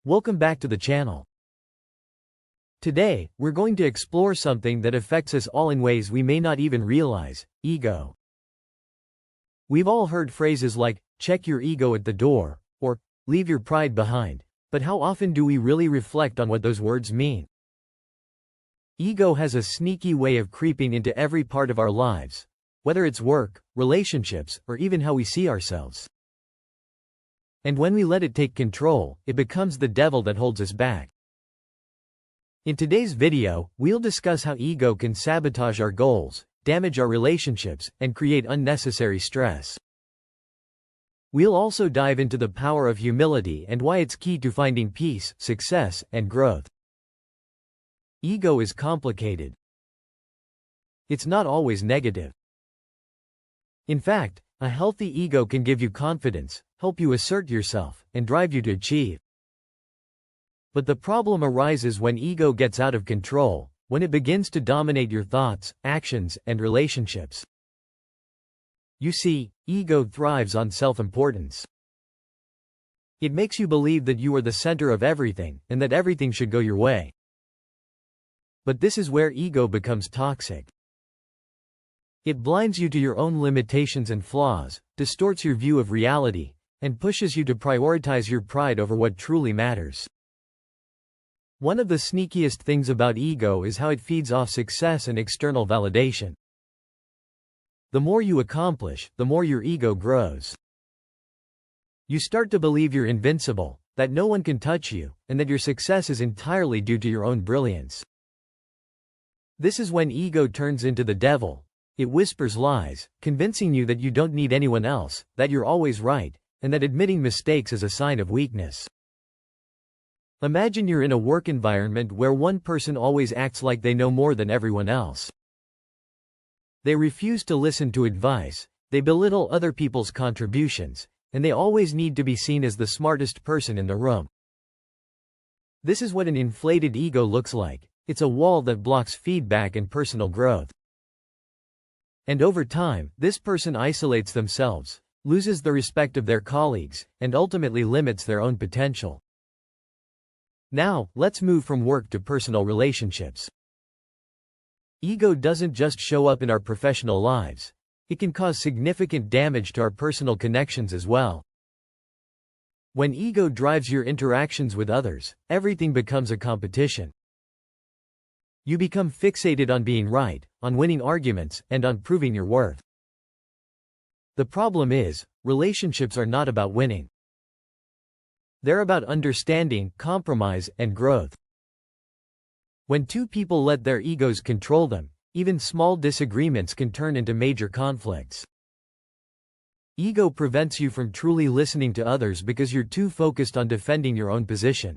Welcome back to the channel. Today, we're going to explore something that affects us all in ways we may not even realize: ego. We've all heard phrases like, check your ego at the door, or leave your pride behind, but how often do we really reflect on what those words mean? Ego has a sneaky way of creeping into every part of our lives, whether it's work, relationships, or even how we see ourselves. And when we let it take control, it becomes the devil that holds us back. In today's video, we'll discuss how ego can sabotage our goals, damage our relationships, and create unnecessary stress. We'll also dive into the power of humility and why it's key to finding peace, success, and growth. Ego is complicated. It's not always negative. In fact, a healthy ego can give you confidence, help you assert yourself, and drive you to achieve. But the problem arises when ego gets out of control, when it begins to dominate your thoughts, actions, and relationships. You see, ego thrives on self-importance. It makes you believe that you are the center of everything, and that everything should go your way. But this is where ego becomes toxic. It blinds you to your own limitations and flaws, distorts your view of reality, and pushes you to prioritize your pride over what truly matters. One of the sneakiest things about ego is how it feeds off success and external validation. The more you accomplish, the more your ego grows. You start to believe you're invincible, that no one can touch you, and that your success is entirely due to your own brilliance. This is when ego turns into the devil. It whispers lies, convincing you that you don't need anyone else, that you're always right, and that admitting mistakes is a sign of weakness. Imagine you're in a work environment where one person always acts like they know more than everyone else. They refuse to listen to advice, they belittle other people's contributions, and they always need to be seen as the smartest person in the room. This is what an inflated ego looks like. It's a wall that blocks feedback and personal growth. And over time, this person isolates themselves, loses the respect of their colleagues, and ultimately limits their own potential. Now, let's move from work to personal relationships. Ego doesn't just show up in our professional lives. It can cause significant damage to our personal connections as well. When ego drives your interactions with others, everything becomes a competition. You become fixated on being right, on winning arguments, and on proving your worth. The problem is, relationships are not about winning. They're about understanding, compromise, and growth. When two people let their egos control them, even small disagreements can turn into major conflicts. Ego prevents you from truly listening to others because you're too focused on defending your own position.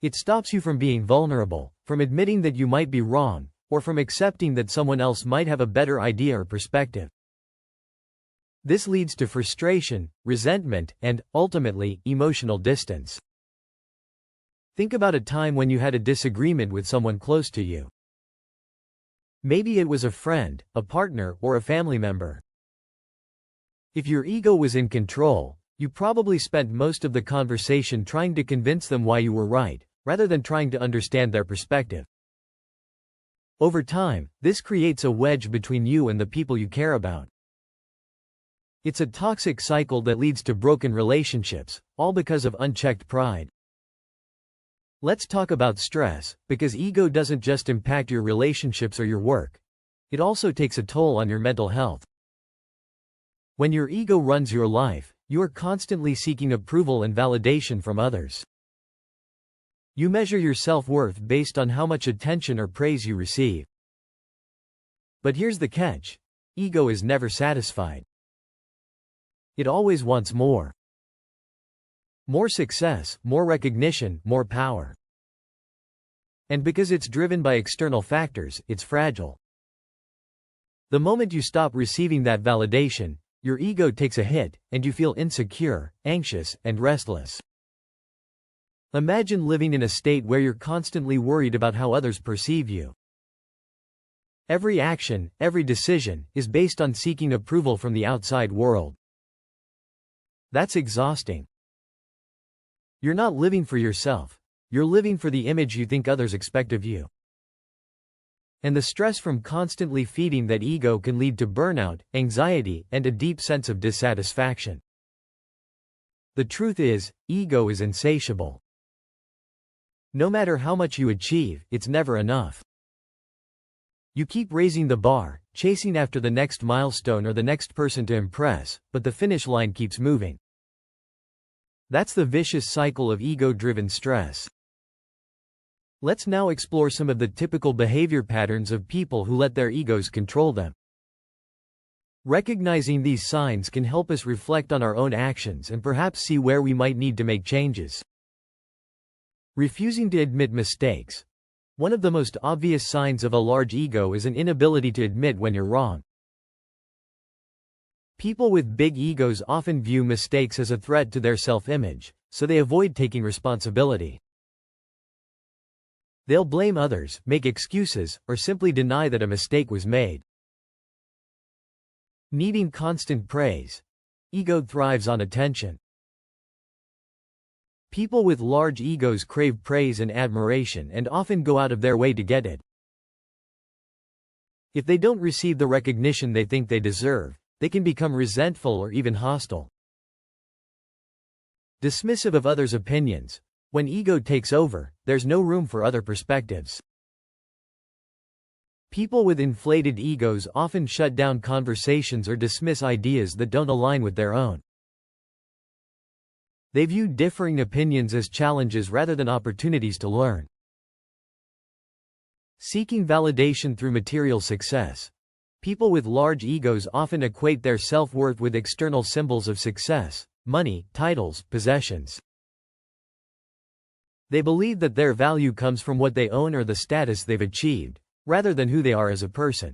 It stops you from being vulnerable, from admitting that you might be wrong, or from accepting that someone else might have a better idea or perspective. This leads to frustration, resentment, and, ultimately, emotional distance. Think about a time when you had a disagreement with someone close to you. Maybe it was a friend, a partner, or a family member. If your ego was in control, you probably spent most of the conversation trying to convince them why you were right, rather than trying to understand their perspective. Over time, this creates a wedge between you and the people you care about. It's a toxic cycle that leads to broken relationships, all because of unchecked pride. Let's talk about stress, because ego doesn't just impact your relationships or your work. It also takes a toll on your mental health. When your ego runs your life, you are constantly seeking approval and validation from others. You measure your self-worth based on how much attention or praise you receive. But here's the catch: ego is never satisfied. It always wants more. More success, more recognition, more power. And because it's driven by external factors, it's fragile. The moment you stop receiving that validation, your ego takes a hit, and you feel insecure, anxious, and restless. Imagine living in a state where you're constantly worried about how others perceive you. Every action, every decision, is based on seeking approval from the outside world. That's exhausting. You're not living for yourself. You're living for the image you think others expect of you. And the stress from constantly feeding that ego can lead to burnout, anxiety, and a deep sense of dissatisfaction. The truth is, ego is insatiable. No matter how much you achieve, it's never enough. You keep raising the bar, chasing after the next milestone or the next person to impress, but the finish line keeps moving. That's the vicious cycle of ego-driven stress. Let's now explore some of the typical behavior patterns of people who let their egos control them. Recognizing these signs can help us reflect on our own actions and perhaps see where we might need to make changes. Refusing to admit mistakes. One of the most obvious signs of a large ego is an inability to admit when you're wrong. People with big egos often view mistakes as a threat to their self-image, so they avoid taking responsibility. They'll blame others, make excuses, or simply deny that a mistake was made. Needing constant praise. Ego thrives on attention. People with large egos crave praise and admiration and often go out of their way to get it. If they don't receive the recognition they think they deserve, they can become resentful or even hostile. Dismissive of others' opinions. When ego takes over, there's no room for other perspectives. People with inflated egos often shut down conversations or dismiss ideas that don't align with their own. They view differing opinions as challenges rather than opportunities to learn. Seeking validation through material success. People with large egos often equate their self-worth with external symbols of success, money, titles, possessions. They believe that their value comes from what they own or the status they've achieved, rather than who they are as a person.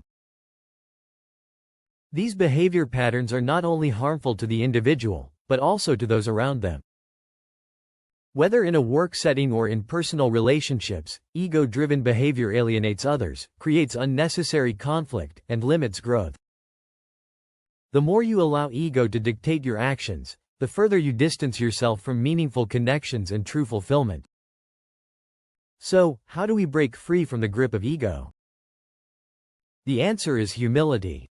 These behavior patterns are not only harmful to the individual, but also to those around them. Whether in a work setting or in personal relationships, ego-driven behavior alienates others, creates unnecessary conflict, and limits growth. The more you allow ego to dictate your actions, the further you distance yourself from meaningful connections and true fulfillment. So, how do we break free from the grip of ego? The answer is humility.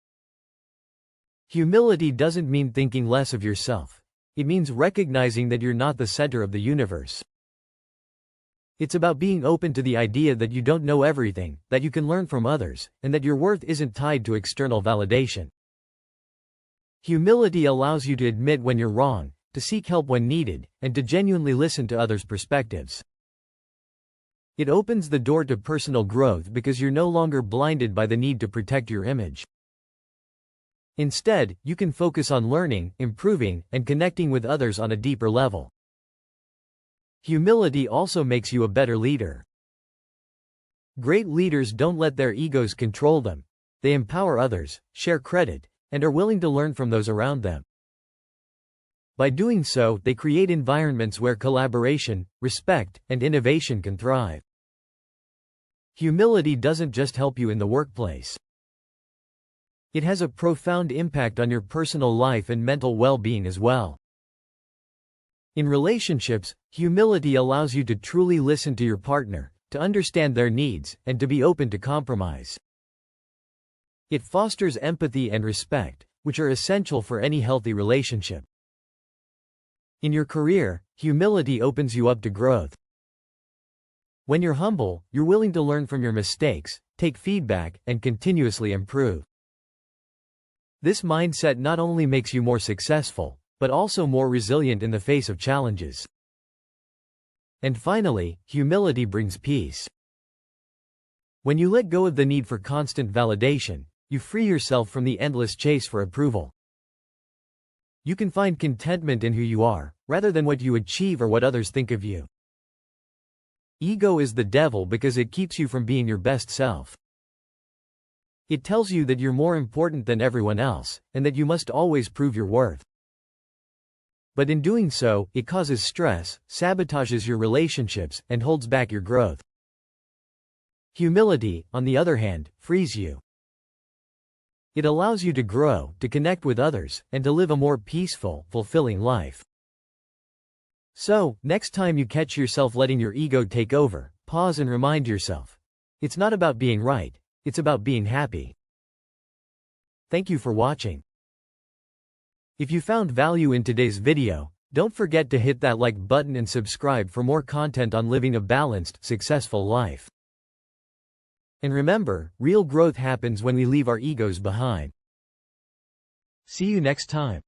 Humility doesn't mean thinking less of yourself. It means recognizing that you're not the center of the universe. It's about being open to the idea that you don't know everything, that you can learn from others, and that your worth isn't tied to external validation. Humility allows you to admit when you're wrong, to seek help when needed, and to genuinely listen to others' perspectives. It opens the door to personal growth because you're no longer blinded by the need to protect your image. Instead, you can focus on learning, improving, and connecting with others on a deeper level. Humility also makes you a better leader. Great leaders don't let their egos control them. They empower others, share credit, and are willing to learn from those around them. By doing so, they create environments where collaboration, respect, and innovation can thrive. Humility doesn't just help you in the workplace. It has a profound impact on your personal life and mental well-being as well. In relationships, humility allows you to truly listen to your partner, to understand their needs, and to be open to compromise. It fosters empathy and respect, which are essential for any healthy relationship. In your career, humility opens you up to growth. When you're humble, you're willing to learn from your mistakes, take feedback, and continuously improve. This mindset not only makes you more successful, but also more resilient in the face of challenges. And finally, humility brings peace. When you let go of the need for constant validation, you free yourself from the endless chase for approval. You can find contentment in who you are, rather than what you achieve or what others think of you. Ego is the devil because it keeps you from being your best self. It tells you that you're more important than everyone else, and that you must always prove your worth. But in doing so, it causes stress, sabotages your relationships, and holds back your growth. Humility, on the other hand, frees you. It allows you to grow, to connect with others, and to live a more peaceful, fulfilling life. So, next time you catch yourself letting your ego take over, pause and remind yourself. It's not about being right, it's about being happy. Thank you for watching. If you found value in today's video, don't forget to hit that like button and subscribe for more content on living a balanced, successful life. And remember, real growth happens when we leave our egos behind. See you next time.